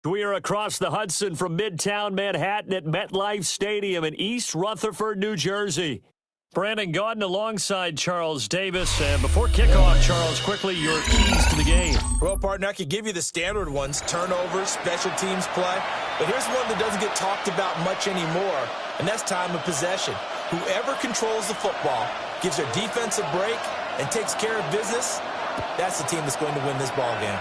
We are across the Hudson from Midtown Manhattan at MetLife Stadium in East Rutherford, New Jersey. Brandon Gaudin alongside Charles Davis. And before kickoff, Charles, quickly, your keys to the game. Well, partner, I could give you the standard ones, turnovers, special teams play. But here's one that doesn't get talked about much anymore, and that's time of possession. Whoever controls the football, gives their defense a break, and takes care of business, that's the team that's going to win this ball game.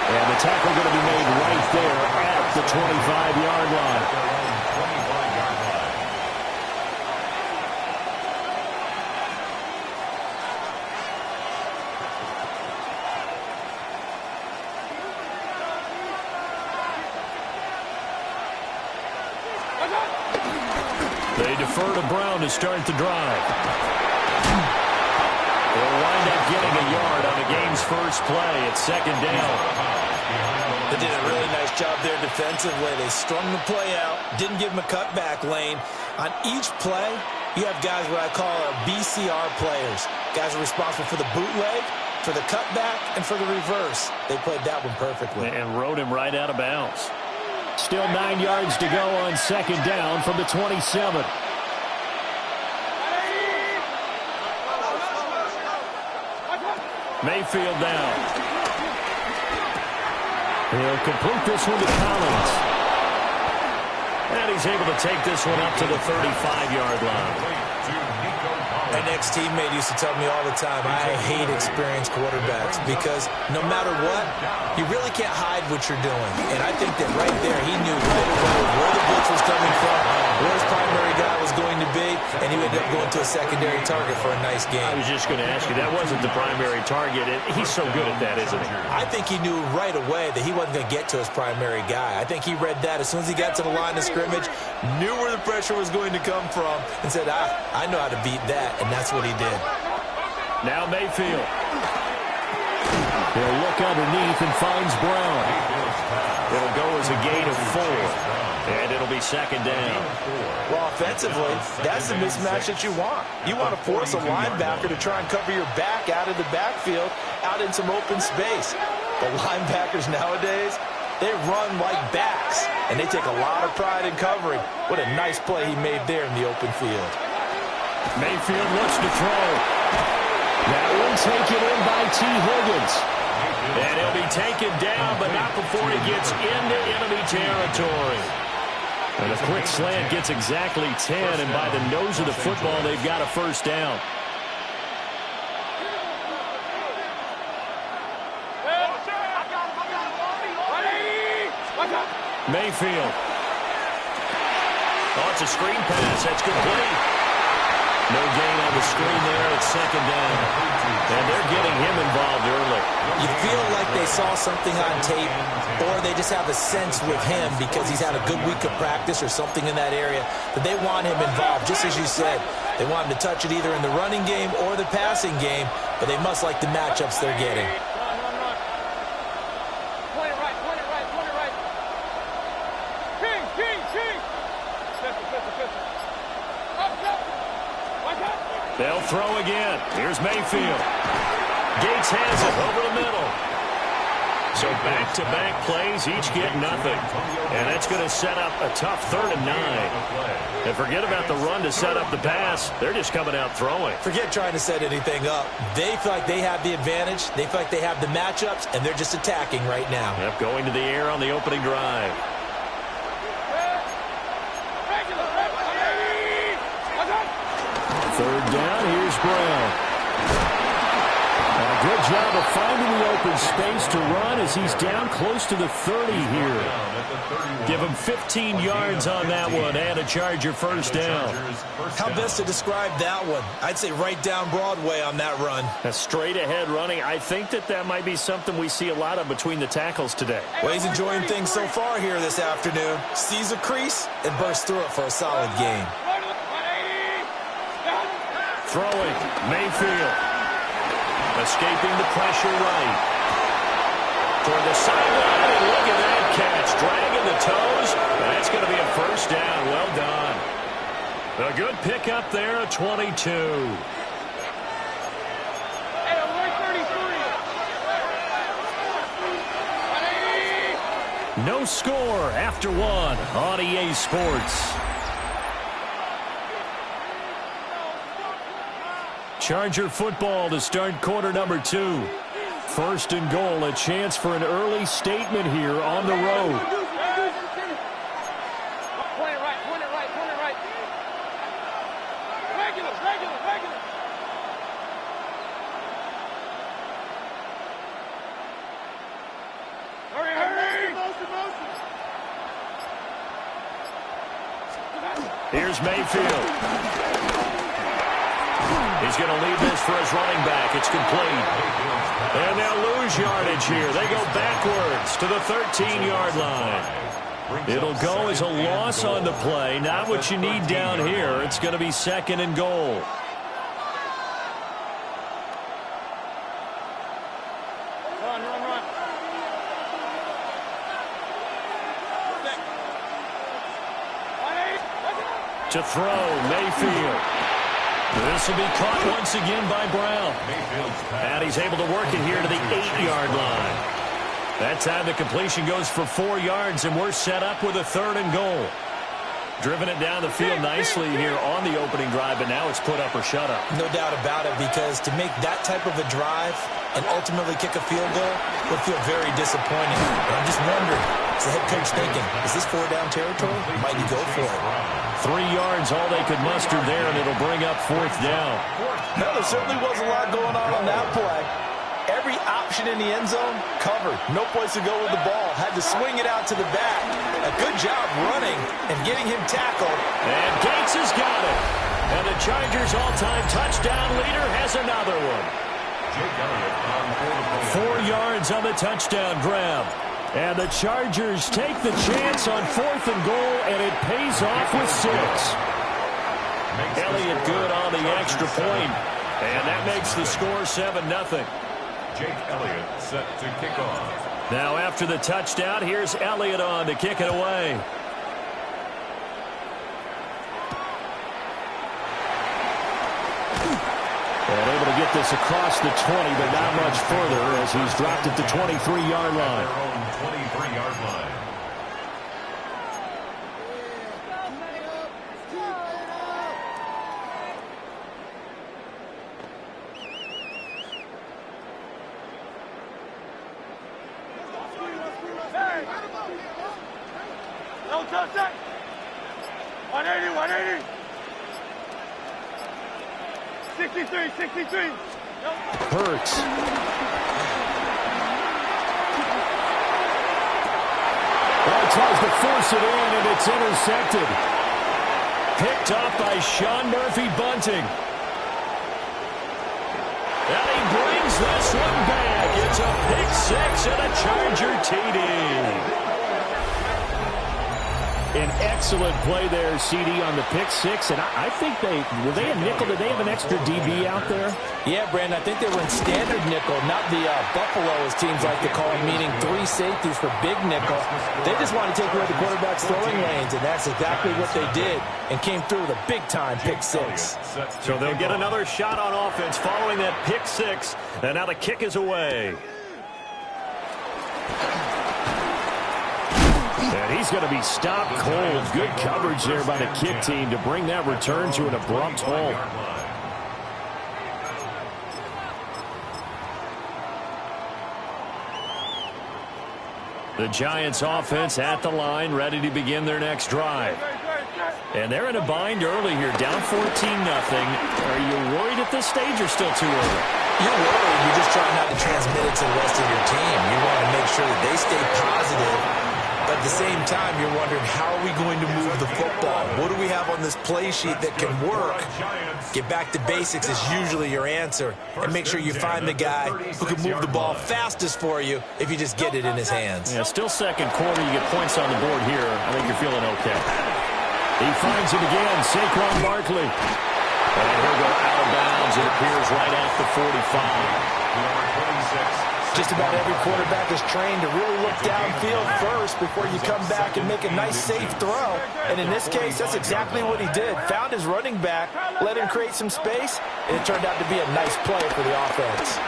And the tackle going to be made right there at the 25-yard line. They defer to Brown to start the drive. They'll wind up getting a yard on the game's first play. It's second down. They did a really nice job there defensively. They strung the play out, didn't give him a cutback lane. On each play, you have guys what I call our BCR players. Guys are responsible for the bootleg, for the cutback, and for the reverse. They played that one perfectly. And rode him right out of bounds. Still 9 yards to go on second down from the 27. Mayfield down. He'll complete this one to Collins. And he's able to take this one up to the 35-yard line. An ex-teammate used to tell me all the time, I hate experienced quarterbacks because no matter what, you really can't hide what you're doing. And I think that right there, he knew right away where the blitz was coming from, where his primary guy was going to be, and he ended up going to a secondary target for a nice game. I was just going to ask you, that wasn't the primary target. He's so good at that, isn't he? I think he knew right away that he wasn't going to get to his primary guy. I think he read that as soon as he got to the line of scrimmage, knew where the pressure was going to come from, and said, I know how to beat that, and that's what he did. Now Mayfield. He'll look underneath and finds Brown. It'll go as a gain of 4. And it'll be second down. Well, offensively, that's the mismatch that you want. You want to force a linebacker to try and cover your back out of the backfield, out in some open space. The linebackers nowadays, they run like backs, and they take a lot of pride in covering. What a nice play he made there in the open field. Mayfield looks to throw. That one taken in by T. Higgins. And he'll be taken down, but not before he gets into enemy territory. And a quick slant gets exactly 10, and by the nose of the football, they've got a first down. Mayfield. Oh, it's a screen pass. That's complete. No gain on the screen there. It's second down. And they're getting him involved early. You feel like they saw something on tape, or they just have a sense with him because he's had a good week of practice or something in that area that they want him involved. Just as you said, they want him to touch it either in the running game or the passing game, but they must like the matchups they're getting. They'll throw again. Here's Mayfield. Gates has it over the middle. So back-to-back plays, each get nothing. And that's going to set up a tough 3rd and 9. And forget about the run to set up the pass. They're just coming out throwing. Forget trying to set anything up. They feel like they have the advantage. They feel like they have the matchups, and they're just attacking right now. Yep, going to the air on the opening drive. Third down, here's Brown. And a good job of finding the open space to run as he's down close to the 30 here. Give him 15 yards on that one and a Charger first down. How best to describe that one? I'd say right down Broadway on that run. A straight ahead running. I think that might be something we see a lot of between the tackles today. Well, he's enjoying things so far here this afternoon. Sees a crease and bursts through it for a solid game. Throwing, Mayfield. Escaping the pressure right. Toward the sideline, and look at that catch. Dragging the toes. That's going to be a first down. Well done. A good pickup there, a 22. No score after one on EA Sports. Charger football to start quarter number 2. First and goal, a chance for an early statement here on the road. Here's Mayfield. He's going to lead this for his running back. It's complete. And they'll lose yardage here. They go backwards to the 13-yard line. It'll go as a loss on the play. Not what you need down here. It's going to be second and goal. To throw, Mayfield. This will be caught once again by Brown. And he's able to work it here to the 8-yard line. That time the completion goes for 4 yards, and we're set up with a third and goal. Driven it down the field nicely here on the opening drive, but now it's put up or shut up. No doubt about it, because to make that type of a drive and ultimately kick a field goal would feel very disappointing. But I'm just wondering, is the head coach thinking, is this 4-down territory? Might he go for it? 3 yards, all they could muster there, and it'll bring up 4th down. No, there certainly was a lot going on that play. Every option in the end zone covered. No place to go with the ball. Had to swing it out to the back. A good job running and getting him tackled. And Gates has got it. And the Chargers' all-time touchdown leader has another one. 4 yards on the touchdown grab. And the Chargers take the chance on 4th and goal, and it pays off with 6. Elliott good on the extra point, and that makes the score 7-0. Jake Elliott set to kick off. Now after the touchdown, here's Elliott on to kick it away. And able to get this across the 20, but not much further as he's dropped it to 23-yard line. 23-yard line. No touchdown. 180, 180. 63, 63. Hurts. Well, tries to force it in, and it's intercepted. Picked off by Sean Murphy-Bunting. And he brings this one back. It's a pick 6 and a Charger TD. An excellent play there, CD, on the pick 6. And I think were they a nickel? Did they have an extra DB out there? Yeah, Brandon, I think they were in standard nickel, not the Buffalo, as teams like to call it, meaning 3 safeties for big nickel. They just want to take away the quarterback's throwing lanes, and that's exactly what they did, and came through with a big-time pick 6. So they'll get another shot on offense following that pick 6, and now the kick is away. And he's going to be stopped cold. Good coverage there by the kick team to bring that return to an abrupt halt. The Giants offense at the line, ready to begin their next drive. And they're in a bind early here, down 14-0. Are you worried at this stage or still too early? You're worried. You're just trying not to transmit it to the rest of your team. You want to make sure that they stay positive. But at the same time, you're wondering, how are we going to move the football? What do we have on this play sheet that can work? Get back to basics is usually your answer. And make sure you find the guy who can move the ball fastest for you if you just get it in his hands. Yeah, still second quarter. You get points on the board here. I think you're feeling okay. He finds it again, Saquon Barkley. And he'll go out of bounds. It appears right at the 45. Number 26. Just about every quarterback is trained to really look downfield first before you come back and make a nice, safe throw. And in this case, that's exactly what he did. Found his running back, let him create some space, and it turned out to be a nice play for the offense.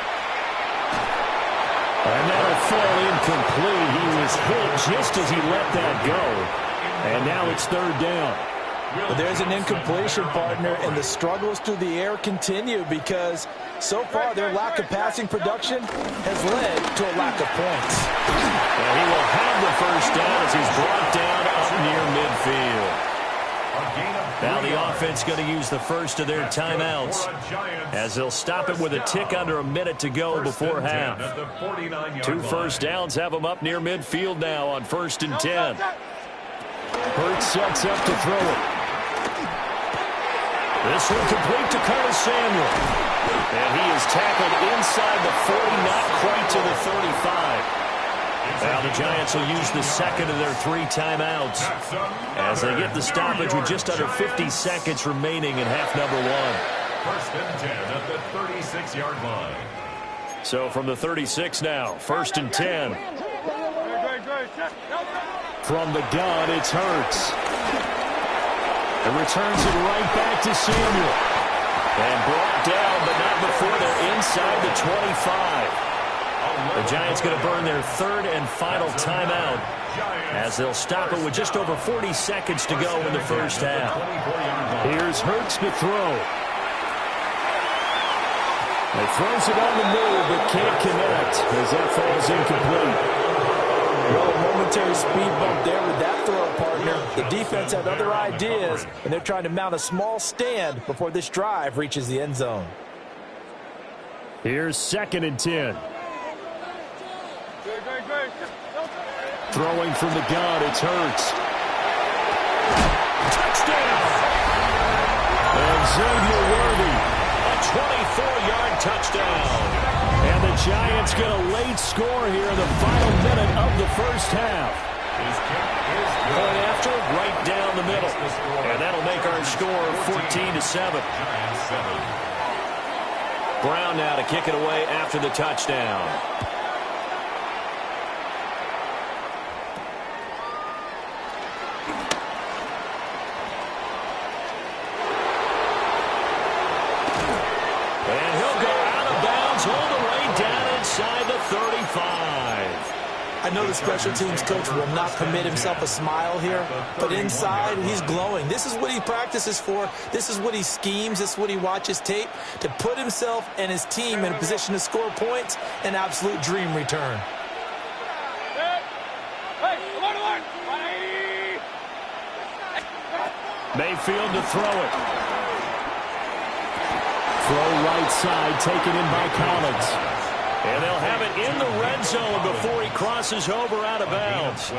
And that'll fall incomplete. He was hit just as he let that go. And now it's third down. Well, there's an incompletion, partner, and the struggles through the air continue because so far their lack of passing production has led to a lack of points. And he will have the first down as he's brought down up near midfield. Now the offense going to use the first of their timeouts as they'll stop it with a tick under a minute to go before half. 2 first downs have them up near midfield now on 1st and 10. Hurts sets up to throw it. This one complete to Curtis Samuel. And he is tackled inside the 40, not quite to the 35. Now the Giants will use the second of their 3 timeouts as they get the stoppage with just under 50 seconds remaining in half number 1. 1st and 10 at the 36-yard line. So from the 36 now, 1st and 10. From the gun, it's Hurts. And returns it right back to Samuel. And brought down, but not before they're inside the 25. The Giants going to burn their 3rd and final timeout as they'll stop it with just over 40 seconds to go in the first half. Here's Hurts to throw. He throws it on the move, but can't connect as that falls incomplete. Well, a momentary speed bump there with that throw, partner. The defense had other ideas, and they're trying to mount a small stand before this drive reaches the end zone. Here's 2nd and 10. Throwing from the gun, it's Hurts. Touchdown! And Xavier Worthy, a 24-yard touchdown. And the Giants get a late score here in the final minute of the first half. Point after, right down the middle. And that'll make our score 14-7. Brown now to kick it away after the touchdown. I know the special teams coach will not permit himself a smile here, but inside, he's glowing. This is what he practices for. This is what he schemes. This is what he watches tape to put himself and his team in a position to score points. An absolute dream return. Mayfield to throw it. Throw right side, taken in by Collins. And they'll have it in the red zone before he crosses over out of bounds.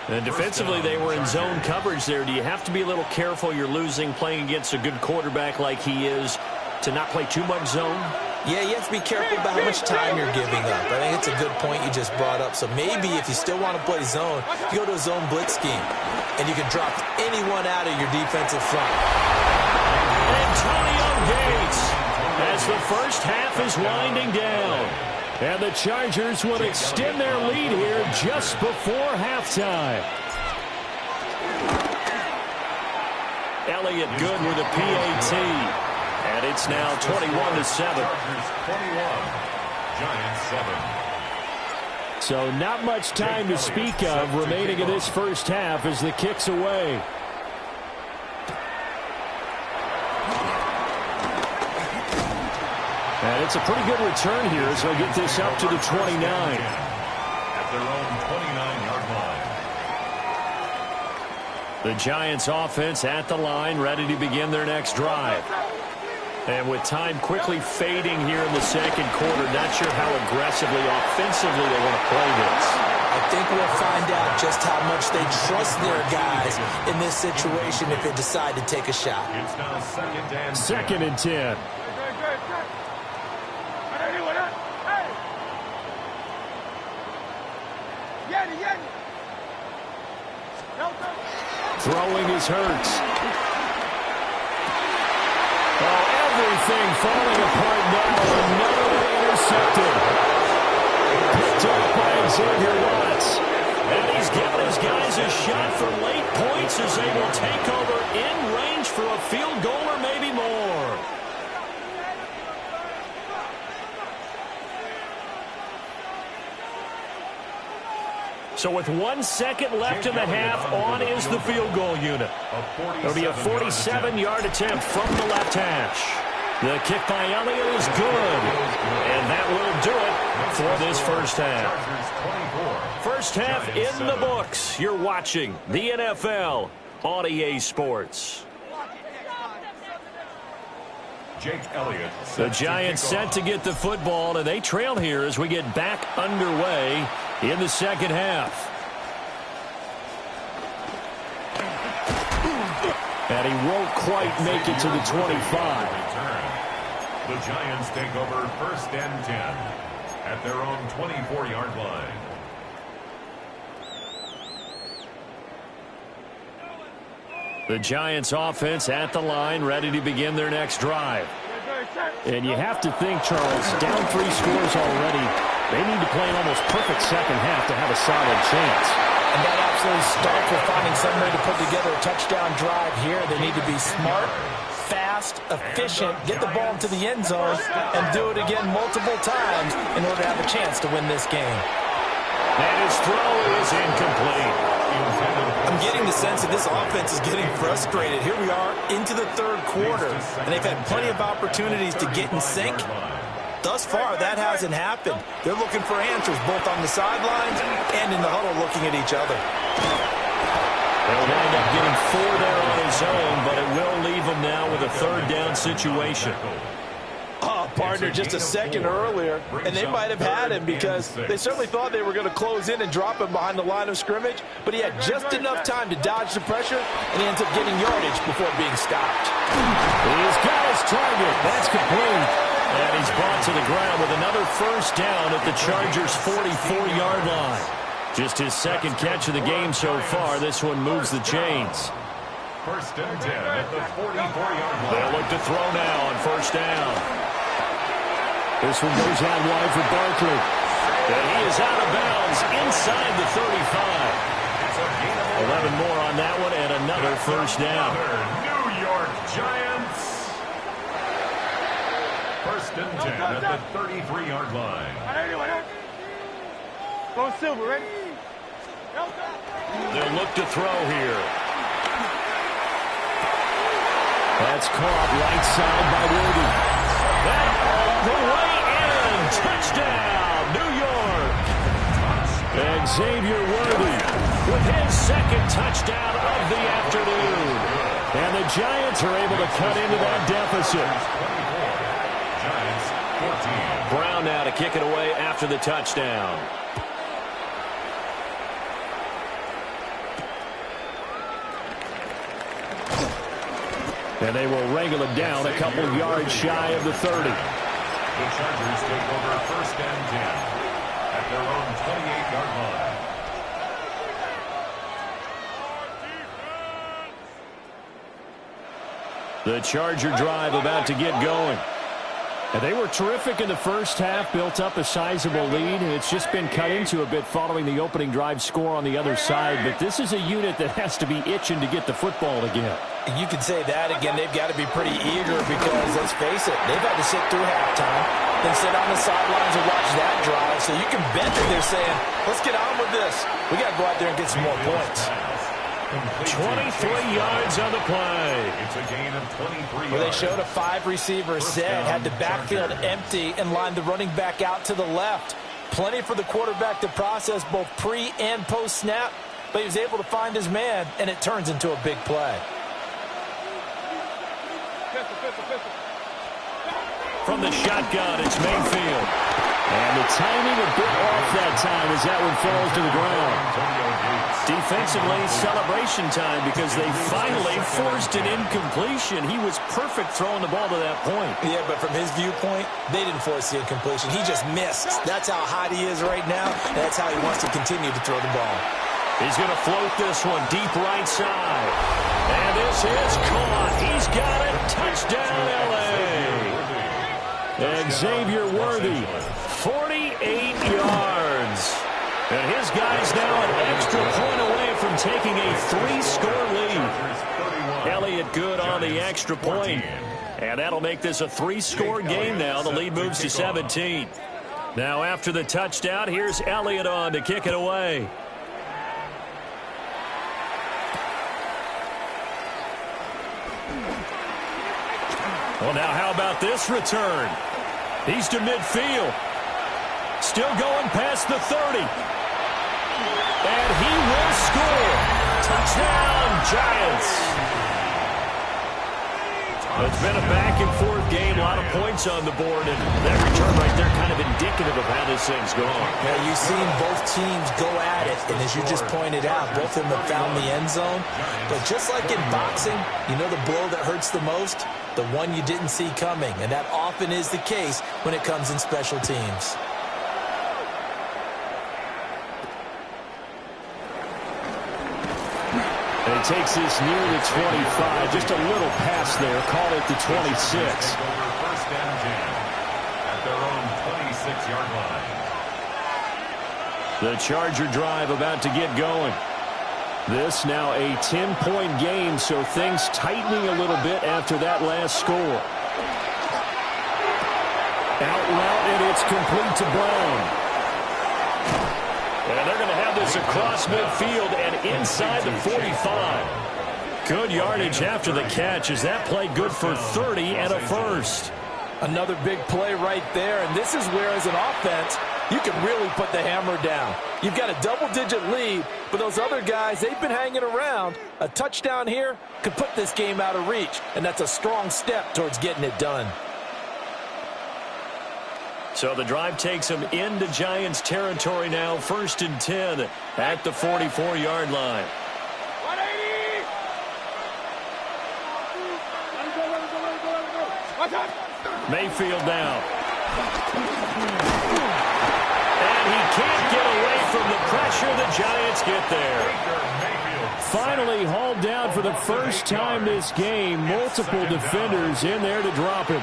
And defensively, they were in zone coverage there. Do you have to be a little careful? You're losing playing against a good quarterback like he is to not play too much zone? Yeah, you have to be careful about how much time you're giving up. I think it's a good point you just brought up. So maybe if you still want to play zone, you go to a zone blitz scheme. And you can drop anyone out of your defensive front. Antonio Gates as the first half is winding down. And the Chargers will extend their lead here just before halftime. Elliott good with a PAT. And it's now 21-7. Giants 7. So not much time to speak of remaining in this first half as the kick's away. And it's a pretty good return here as they get this up to the 29. At their own 29-yard line. The Giants offense at the line, ready to begin their next drive. And with time quickly fading here in the second quarter, not sure how aggressively, offensively they want to play this. I think we'll find out just how much they trust their guys in this situation if they decide to take a shot. It's now 2nd and 2nd and 10. Throwing is Hurts. Oh, everything falling apart now. Another intercepted. Picked up by Xavier Watts. And he's given his guys a shot for late points as they will take over in range for a field goal or maybe more. So with 1 second left in the half, on is the field goal unit. It'll be a 47-yard attempt from the left hash. The kick by Elliott is good. And that will do it for this first half. First half in the books. You're watching the NFL on EA Sports. Jake Elliott. The Giants set to get the football, and they trail here as we get back underway in the second half. And he won't quite make it to the 25. The Giants take over first and 10 at their own 24-yard line. The Giants offense at the line, ready to begin their next drive. And you have to think, Charles, down 3 scores already, they need to play an almost perfect second half to have a solid chance. And that absolutely starts with finding some way to put together a touchdown drive here. They need to be smart, fast, efficient, get the ball into the end zone, and do it again multiple times in order to have a chance to win this game. And his throw is incomplete. I'm getting the sense that this offense is getting frustrated. Here we are into the third quarter, and they've had plenty of opportunities to get in sync. Thus far, that hasn't happened. They're looking for answers both on the sidelines and in the huddle looking at each other. They'll wind up getting 4 there on his own, but it will leave him now with a third down situation. Partner just a second earlier, and they might have had him because they certainly thought they were going to close in and drop him behind the line of scrimmage, but he had just enough time to dodge the pressure, and he ends up getting yardage before being stopped. He's got his target. That's complete. And he's brought to the ground with another first down at the Chargers' 44-yard line. Just his second catch of the game so far. This one moves the chains. First and 10 at the 44-yard line. They'll look to throw now on first down. This one goes out wide for Barkley. And he is out of bounds inside the 35. 11 more on that one and another first down. New York Giants. First and 10 at the 33-yard line. Go Silver, ready? They'll look to throw here. That's caught right side by Worthy. That all the way in. Touchdown, New York. And Xavier Worthy with his second touchdown of the afternoon. And the Giants are able to cut into that deficit. Giants 14. Brown now to kick it away after the touchdown. And they will wrangle it down a couple of yards shy of the 30. The Chargers take over first and 10 at their own 28-yard line. The Charger drive about to get going. And they were terrific in the first half, built up a sizable lead, and it's just been cut into a bit following the opening drive score on the other side. But this is a unit that has to be itching to get the football again. You can say that again. They've got to be pretty eager because, let's face it, they've had to sit through halftime, then sit on the sidelines and watch that drive. So you can bet that they're saying, let's get on with this. We got to go out there and get some more points. 23 yards on the play. It's a gain of 23 Well, they yards. showed a 5-receiver set, had the backfield empty, and lined the running back out to the left. Plenty for the quarterback to process both pre- and post-snap, but he was able to find his man, and it turns into a big play. From the shotgun, it's Mayfield. And the timing a bit off that time as that one falls to the ground. Defensively, celebration time because they finally forced an incompletion. He was perfect throwing the ball to that point. Yeah, but from his viewpoint, they didn't force the incompletion. He just missed. That's how hot he is right now, and that's how he wants to continue to throw the ball. He's going to float this one deep right side. And this is caught. He's got it. Touchdown, L.A. And Xavier Worthy, 48 yards. And his guy's now an extra point away from taking a 3-score lead. Elliott good on the extra point. And that'll make this a 3-score game now. The lead moves to 17. Now after the touchdown, here's Elliott on to kick it away. Well, now how about this return? He's to midfield. Still going past the 30. And he will score. Touchdown, Giants. It's been a back-and-forth game, a lot of points on the board, and that return right there kind of indicative of how this thing's going. Yeah, you've seen both teams go at it, and as you just pointed out, both of them have found the end zone. But just like in boxing, you know the blow that hurts the most? The one you didn't see coming, and that often is the case when it comes in special teams. And he takes this near the 25. Just a little pass there. Call it the 26. First and 10 at their own 26-yard line. The Charger drive about to get going. This now a 10-point game, so things tightening a little bit after that last score. Out route, and it's complete to Brown. And they're going to have this across midfield and inside the 45. Good yardage after the catch as that play good for 30 and a first. Another big play right there, and this is where, as an offense, you can really put the hammer down. You've got a double-digit lead, but those other guys, they've been hanging around. A touchdown here could put this game out of reach, and that's a strong step towards getting it done. So the drive takes them into Giants territory now, 1st and 10 at the 44-yard line. 180! Mayfield now. And he can't get away from the pressure. The Giants get there. Finally hauled down for the first time this game. Multiple defenders in there to drop him.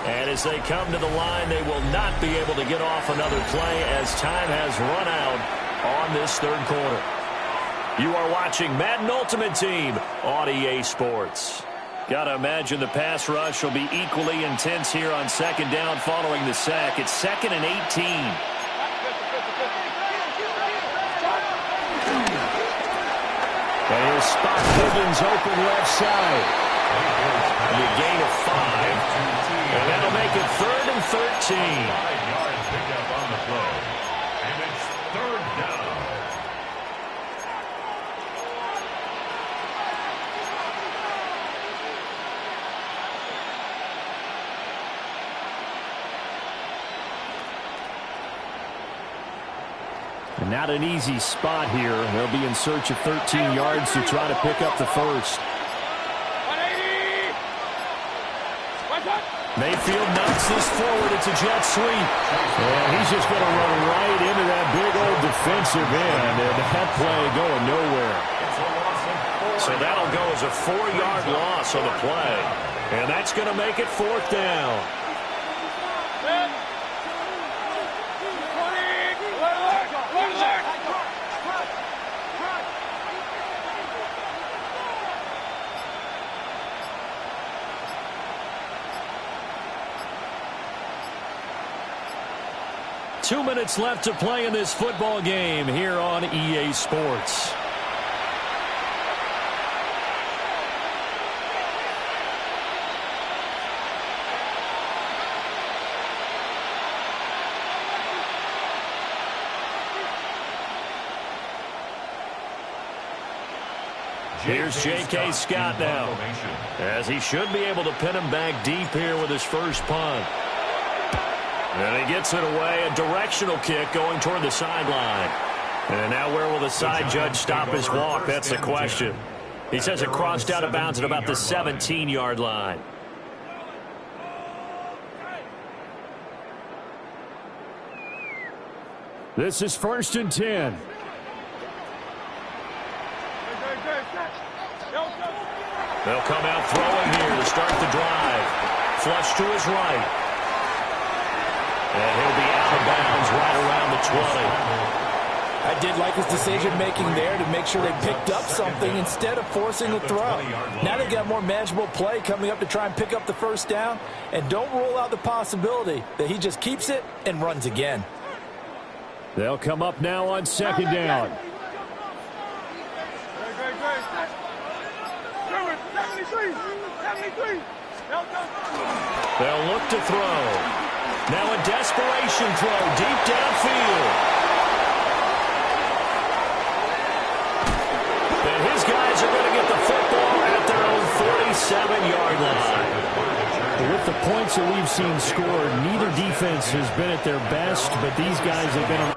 And as they come to the line, they will not be able to get off another play as time has run out on this third quarter. You are watching Madden Ultimate Team on EA Sports. Got to imagine the pass rush will be equally intense here on second down following the sack. It's 2nd and 18. And he'll spot Higgins open left side. And a gain of 5. And that'll make it 3rd and 13. 5 yards picked up on the play. And it's 3rd down. And not an easy spot here. They'll be in search of 13 yards to try to pick up the first. 180! Mayfield knocks this forward. It's a jet sweep. And he's just going to run right into that big old defensive end. And that play going nowhere. So that'll go as a 4-yard loss on the play. And that's going to make it 4th down. Two minutes left to play in this football game here on EA Sports. Here's J.K. Scott now, as he should be able to pin him back deep here with his first punt. And he gets it away, a directional kick going toward the sideline. And now where will the side judge stop his walk? That's the question. He says it crossed out of bounds at about the 17-yard line. This is 1st and 10. They'll come out throwing here to start the drive. Flush to his right. And he'll be out of bounds right around the 20. I did like his decision-making there to make sure they picked up something instead of forcing the throw. Now they've got more manageable play coming up to try and pick up the first down. And don't rule out the possibility that he just keeps it and runs again. They'll come up now on 2nd down. They'll look to throw. Now a desperation throw deep downfield. And his guys are going to get the football at their own 47-yard line. With the points that we've seen scored, neither defense has been at their best, but these guys have been on.